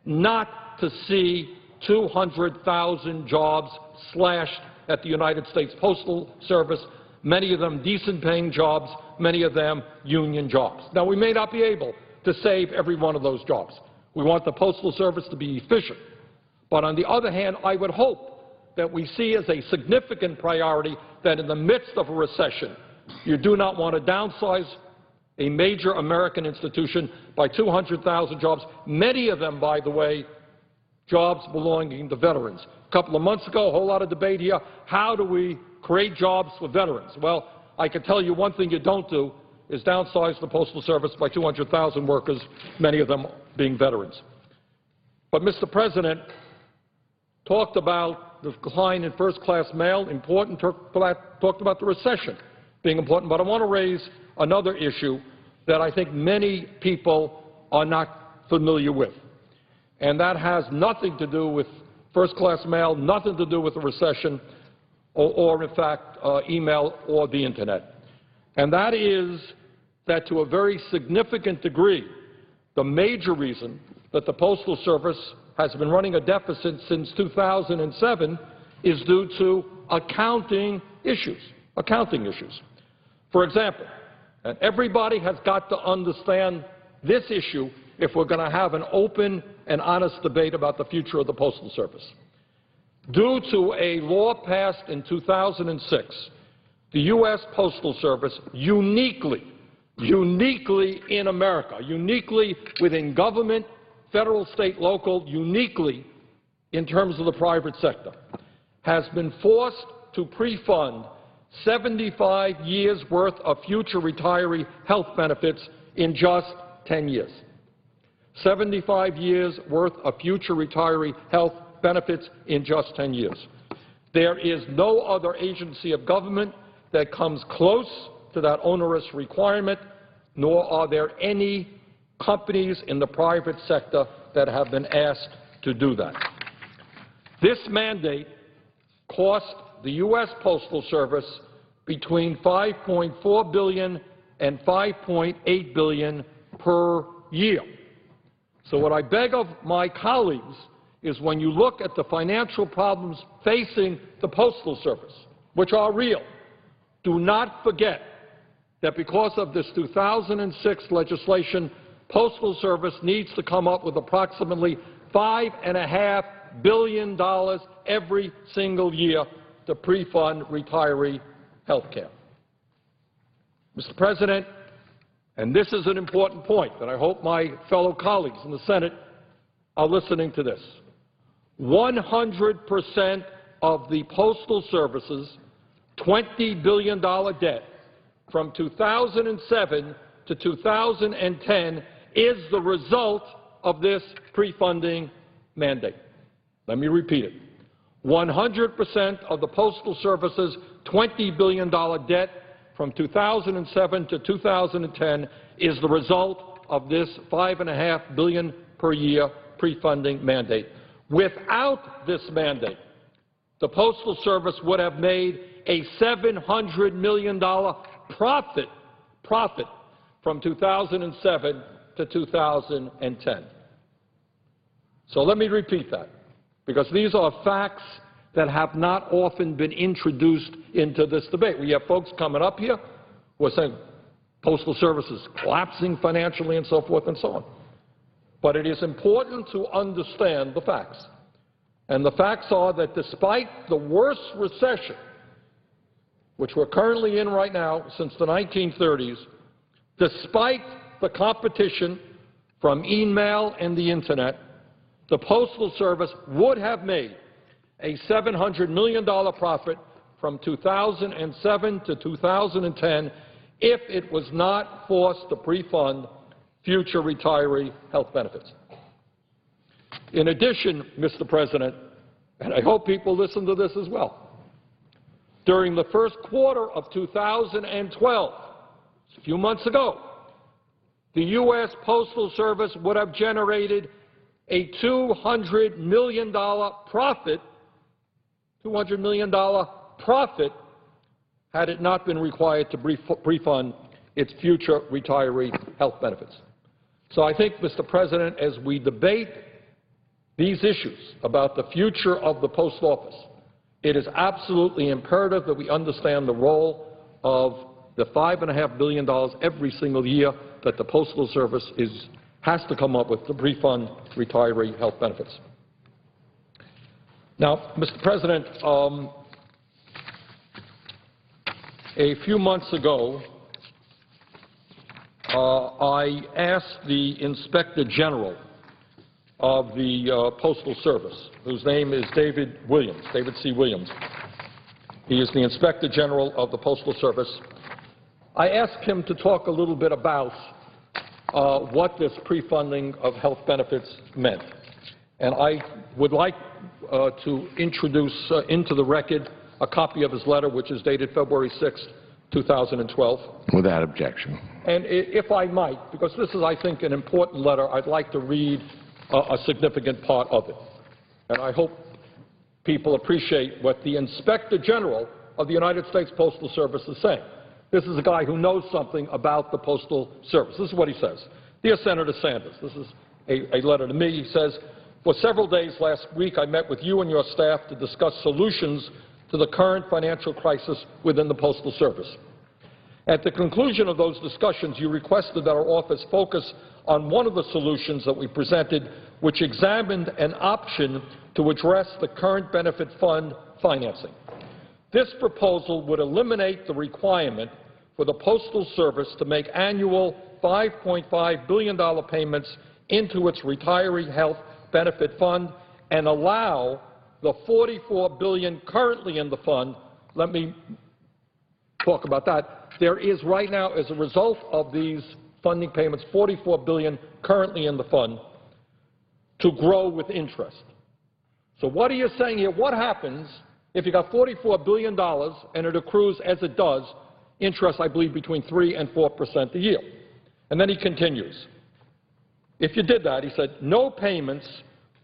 [SPEAKER 8] not to see 200,000 jobs slashed at the United States Postal Service, many of them decent-paying jobs, many of them union jobs. Now, we may not be able to save every one of those jobs. We want the Postal Service to be efficient. But on the other hand, I would hope that we see as a significant priority that in the midst of a recession, you do not want to downsize a major American institution by 200,000 jobs, many of them, by the way, jobs belonging to veterans. A couple of months ago, a whole lot of debate here, how do we create jobs for veterans? Well, I can tell you one thing you don't do is downsize the Postal Service by 200,000 workers, many of them being veterans. But Mr. President talked about the decline in first-class mail, important, talked about the recession being important, but I want to raise another issue that I think many people are not familiar with, and that has nothing to do with first-class mail, nothing to do with the recession, or in fact, email or the Internet. And that is that to a very significant degree, the major reason that the Postal Service has been running a deficit since 2007 is due to accounting issues. For example, and everybody has got to understand this issue if we're going to have an open and honest debate about the future of the Postal Service. Due to a law passed in 2006, the U.S. Postal Service uniquely in America, uniquely within government, federal, state, local, uniquely in terms of the private sector, has been forced to pre-fund 75 years' worth of future retiree health benefits in just 10 years. 75 years' worth of future retiree health benefits in just 10 years. There is no other agency of government that comes close to that onerous requirement, nor are there any companies in the private sector that have been asked to do that. This mandate cost the U.S. Postal Service between $5.4 billion and $5.8 billion per year. So what I beg of my colleagues is when you look at the financial problems facing the Postal Service, which are real, do not forget that because of this 2006 legislation, Postal Service needs to come up with approximately $5.5 billion every single year to pre-fund retiree health care. Mr. President, and this is an important point, and I hope my fellow colleagues in the Senate are listening to this. 100% of the Postal Service's $20 billion debt from 2007 to 2010 is the result of this pre-funding mandate. Let me repeat it. 100% of the Postal Service's $20 billion debt from 2007 to 2010 is the result of this $5.5 billion per year pre-funding mandate. Without this mandate, the Postal Service would have made a $700 million profit from 2007 to 2010. So let me repeat that, because these are facts that have not often been introduced into this debate. We have folks coming up here who are saying Postal Service is collapsing financially and so forth and so on. But it is important to understand the facts. And the facts are that despite the worst recession, which we're currently in right now since the 1930s, despite the competition from email and the Internet, the Postal Service would have made a $700 million profit from 2007 to 2010 if it was not forced to pre-fund future retiree health benefits. In addition, Mr. President, and I hope people listen to this as well, during the first quarter of 2012, a few months ago, the U.S. Postal Service would have generated a $200 million profit had it not been required to pre-fund its future retiree health benefits. So I think, Mr. President, as we debate these issues about the future of the Post Office, it is absolutely imperative that we understand the role of the $5.5 billion every single year that the Postal Service has to come up with to pre-fund retiree health benefits. Now, Mr. President, a few months ago, I asked the Inspector General of the Postal Service, whose name is David C. Williams. He is the Inspector General of the Postal Service. I asked him to talk a little bit about what this pre-funding of health benefits meant. And I would like to introduce into the record a copy of his letter, which is dated February 6, 2012.
[SPEAKER 7] Without objection.
[SPEAKER 8] And if I might, because this is, I think, an important letter, I'd like to read a significant part of it. And I hope people appreciate what the Inspector General of the United States Postal Service is saying. This is a guy who knows something about the Postal Service. This is what he says. Dear Senator Sanders, this is a letter to me. He says, for several days last week, I met with you and your staff to discuss solutions to the current financial crisis within the Postal Service. At the conclusion of those discussions, you requested that our office focus on one of the solutions that we presented, which examined an option to address the current benefit fund financing. This proposal would eliminate the requirement for the Postal Service to make annual $5.5 billion payments into its retiree health benefit fund and allow the $44 billion currently in the fund. Let me talk about that. There is right now, as a result of these funding payments, $44 billion currently in the fund to grow with interest. So what are you saying here? What happens if you got $44 billion and it accrues, as it does, interest, I believe, between 3% and 4% a year? And then he continues. If you did that, he said, no payments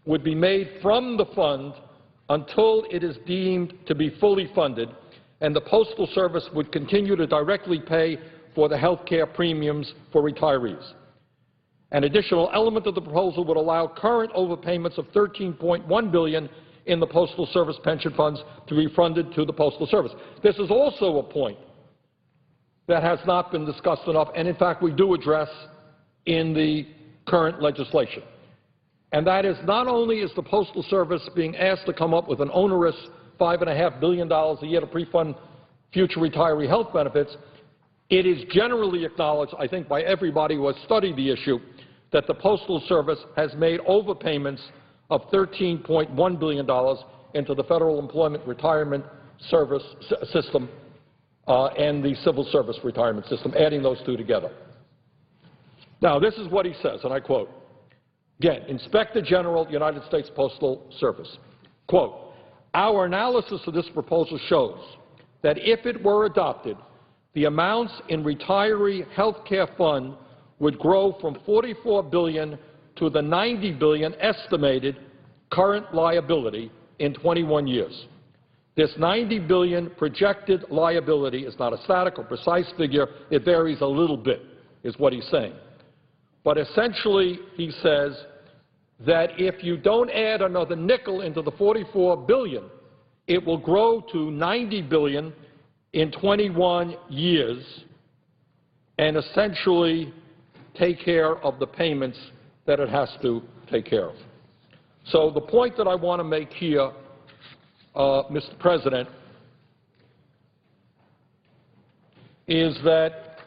[SPEAKER 8] would be made from the fund until it is deemed to be fully funded, and the Postal Service would continue to directly pay for the health care premiums for retirees. An additional element of the proposal would allow current overpayments of $13.1 billion in the Postal Service pension funds to be funded to the Postal Service. This is also a point that has not been discussed enough, and in fact we do address in the current legislation. And that is, not only is the Postal Service being asked to come up with an onerous $5.5 billion a year to pre-fund future retiree health benefits, it is generally acknowledged, I think, by everybody who has studied the issue, that the Postal Service has made overpayments of $13.1 billion into the Federal Employment Retirement Service System and the Civil Service Retirement System, adding those two together. Now, this is what he says, and I quote, again, Inspector General, United States Postal Service, quote, our analysis of this proposal shows that if it were adopted, the amounts in retiree health care fund would grow from $44 billion to the $90 billion estimated current liability in 21 years. This $90 billion projected liability is not a static or precise figure. It varies a little bit, is what he's saying. But essentially, he says that if you don't add another nickel into the $44 billion, it will grow to $90 billion in 21 years and essentially take care of the payments that it has to take care of. So the point that I want to make here, Mr. President, is that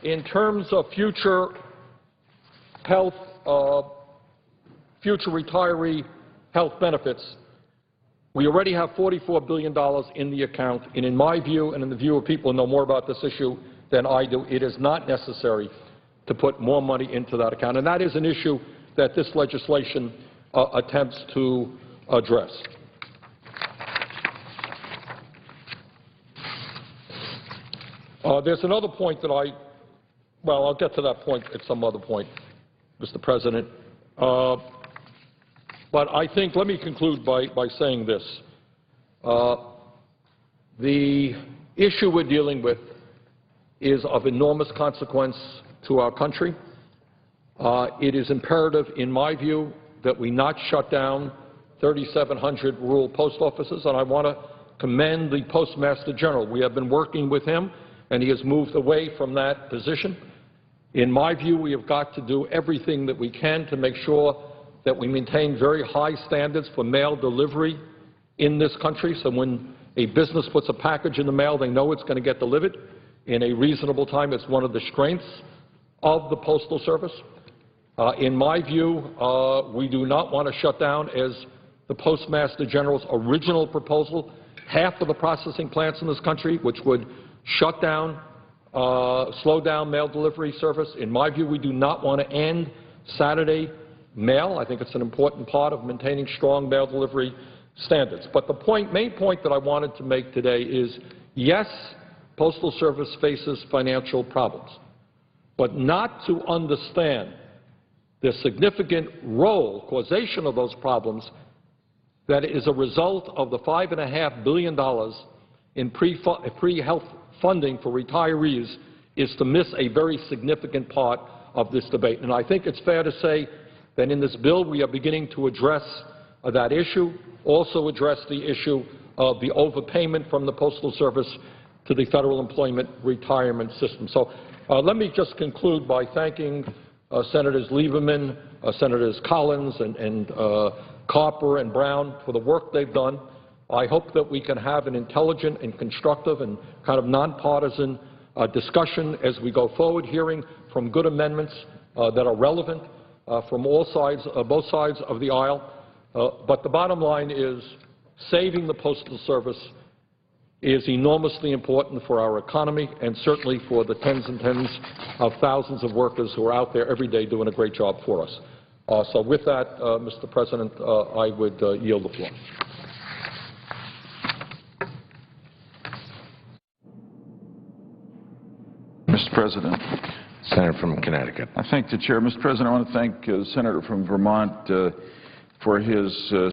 [SPEAKER 8] in terms of future health, future retiree health benefits, we already have $44 billion in the account, and in my view and in the view of people who know more about this issue than I do, it is not necessary to put more money into that account. And that is an issue that this legislation attempts to address. There's another point that well, I'll get to that point at some other point, Mr. President. But I think, let me conclude by saying this. The issue we're dealing with is of enormous consequence to our country. It is imperative, in my view, that we not shut down 3,700 rural post offices, and I want to commend the Postmaster General. We have been working with him, and he has moved away from that position. In my view, we have got to do everything that we can to make sure that we maintain very high standards for mail delivery in this country, so when a business puts a package in the mail, they know it's going to get delivered in a reasonable time. It's one of the strengths of the Postal Service. In my view, we do not want to shut down, as the Postmaster General's original proposal, half of the processing plants in this country, which would shut down, slow down mail delivery service. In my view, we do not want to end Saturday mail. I think it's an important part of maintaining strong mail delivery standards. But the main point that I wanted to make today is, yes, Postal Service faces financial problems, but not to understand the significant role, causation of those problems that is a result of the $5.5 billion in pre-health funding for retirees is to miss a very significant part of this debate. And I think it's fair to say then in this bill we are beginning to address that issue, also address the issue of the overpayment from the Postal Service to the Federal Employment Retirement System. So let me just conclude by thanking Senators Lieberman, Senators Collins, and Copper and Brown for the work they've done. I hope that we can have an intelligent and constructive and kind of nonpartisan discussion as we go forward, hearing from good amendments that are relevant from all sides, both sides of the aisle. But the bottom line is saving the Postal Service is enormously important for our economy and certainly for the tens and tens of thousands of workers who are out there every day doing a great job for us. So with that, Mr. President, I would yield the floor.
[SPEAKER 2] Mr. President.
[SPEAKER 7] Senator from Connecticut.
[SPEAKER 2] I thank the chair. Mr. President, I want to thank the senator from Vermont for his